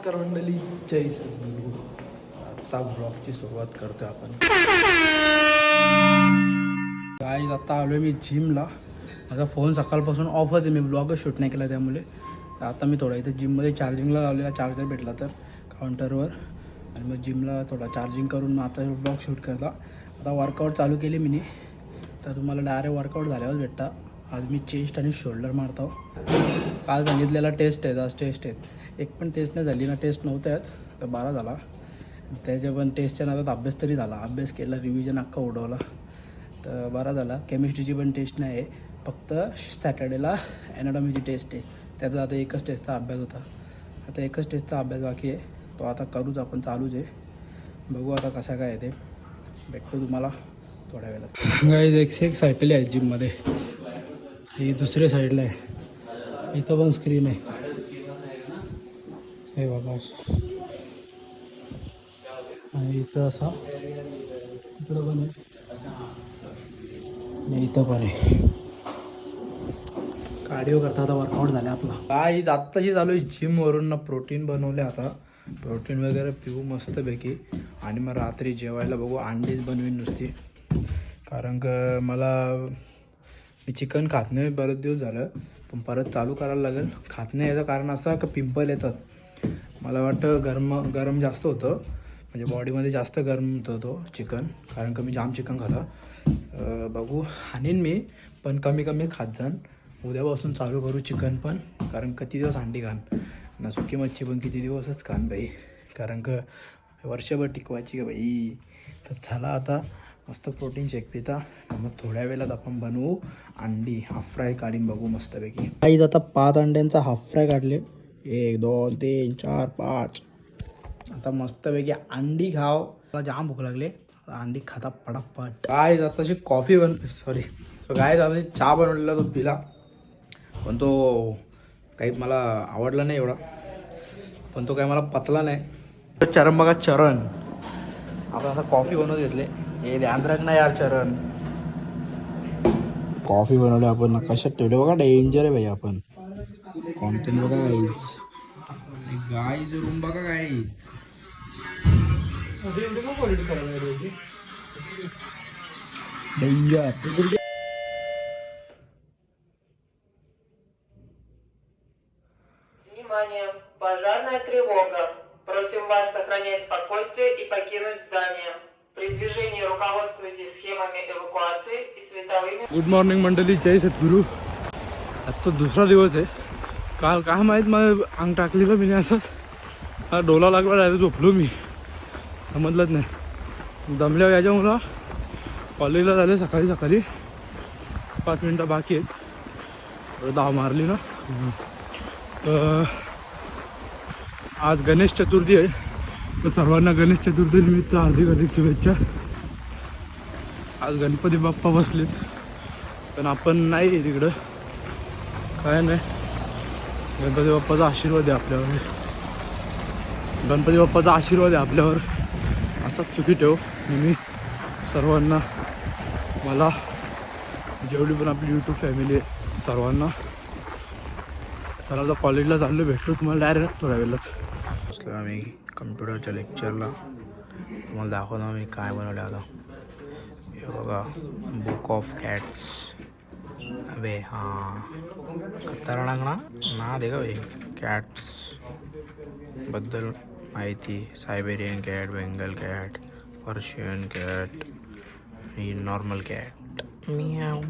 नमस्कार मंडळी, जय सद्गुरू. आता ब्लॉगची सुरुवात करतो आपण. गाईज आता आलो मी जिमला. माझा फोन सकाळपासून ऑफच आहे, मी ब्लॉगच शूट नाही केला त्यामुळे. आता मी थोडा इथं जिममध्ये चार्जिंगला लावलेला चार्जर भेटला तर काउंटरवर, आणि मग जिमला थोडा चार्जिंग करून मग आता ब्लॉग शूट करता. आता वर्कआउट चालू केली मी, तर तुम्हाला डायरेक्ट वर्कआउट झाल्यावर भेटता. आज मी चेस्ट आणि शोल्डर मारतो. काल सांगितलेला टेस्ट आहेत, आज टेस्ट आहेत. एक पण टेस्ट नाही झाली ना, टेस्ट नव्हत्याच तर 12 झाला. त्याच्या पण टेस्टच्या नादात अभ्यास तरी झाला, अभ्यास केला, रिव्हिजन अख्खा उडवला तर 12 झाला. केमिस्ट्रीची पण टेस्ट नाही आहे, फक्त सॅटर्डेला ॲनाटॉमीची टेस्ट आहे. त्याचा आता एकच टेस्टचा अभ्यास होता. आता एकच टेस्टचा अभ्यास बाकी आहे, तो आता करूच आपण, चालूच आहे. बघू आता कसा काय आहे ते. भेटतो तुम्हाला थोड्या वेळात. गाईज एक सायकल आहे जिममध्ये, ही दुसऱ्या साईडला आहे. इथं पण स्क्रीन आहे, हे बघा. आणि इथं असा इकडं पण आहे आणि इथं पण आहे. कार्डिओ करता आता वर्कआउट झाला आपला. काय आत्ताशी चालू आहे जिमवरून ना, प्रोटीन बनवले. आता प्रोटीन वगैरे पिऊ मस्तपैकी, आणि मग रात्री जेवायला बघू अंडीच बनवीन नुसती. कारण का मला, मी चिकन खात नाही बरेच दिवस झालं, पण परत चालू करायला लागेल. खात नाही याचं कारण असं का पिंपल येतात. मला वाटतं गरम जास्त होतं, म्हणजे बॉडीमध्ये जास्त गरम होतं तो चिकन, कारण का मी जाम चिकन खाता. बघू आणीन मी, पण कमी कमी खात जाण. उद्यापासून चालू करू चिकन पण, कारण किती दिवस अंडी खान ना, सुकी मच्छी पण किती दिवसच खान बाई, कारण का वर्षभर टिकवायची का बाई. तर चला आता मस्त प्रोटीन शेक पिता, मग थोड्या वेळात आपण बनवू अंडी. हाफ फ्राय काढीन बघू मस्तपैकी. काहीच आता 5 अंड्यांचा हाफ फ्राय काढले. 1 2 3 4 5. आता मस्तपैकी अंडी खाव. मला जाम भूक लागले, अंडी खाता पटापट. काय आताशी कॉफी काय आता चहा बनवलेला तो पिला, पण तो काही मला आवडला नाही एवढा, पण तो काही मला पचला नाही. चरण बघा, चरण आपण आता कॉफी बनवत घेतले. हे ध्यान राख ना यार चरण. कॉफी बनवली आपण, कशात ठेवले बघा, डेंजर आहे भाई. आपण कॉन्टेंट बघा गाईज रूम बघा गाईज. डेंजर. Внимание! Пожарная тревога. Просим вас сохранять спокойствие и покинуть здание. При движении руководствуйтесь схемами эвакуации и световыми... गुड मॉर्निंग मंडळी, जय सद्गुरू. आत्ता दुसरा दिवस आहे. काल काय माहीत मला अंग टाकलेलं मी असं, डोला लागला, डायरेक्ट झोपलो मी, समजलंच नाही. दमल्यावर याच्यामुळं कॉलेजला झाले सकाळी 5 मिनटं बाकी आहेत, धाव मारली ना. आज गणेश चतुर्थी आहे, तर सर्वांना गणेश चतुर्थी निमित्त हार्दिक शुभेच्छा. आज गणपती बाप्पा बसलेत, पण आपण नाही तिकडं, काय नाही. गणपती बाप्पाचा आशीर्वाद आहे आपल्यावर, गणपती बाप्पाचा आशीर्वाद आहे आपल्यावर. असाच सुखी ठेव नेहमी सर्वांना. मला जेवढी पण आपली यूट्यूब फॅमिली आहे सर्वांना. चला आता कॉलेजला चाललो, भेटलो तुम्हाला डायरेक्ट थोड्या वेळात. बसलो आम्ही कम्प्युटरच्या लेक्चरला. तुम्हाला दाखवतो आम्ही काय बनवलं आता. हे बघा, बुक ऑफ कॅट्स. अबे हां, खतरनाक ना दे का भाई. कॅट्स बद्दल माहिती: Siberian cat, Bengal cat, Persian cat आणि नॉर्मल कॅट. मियाव.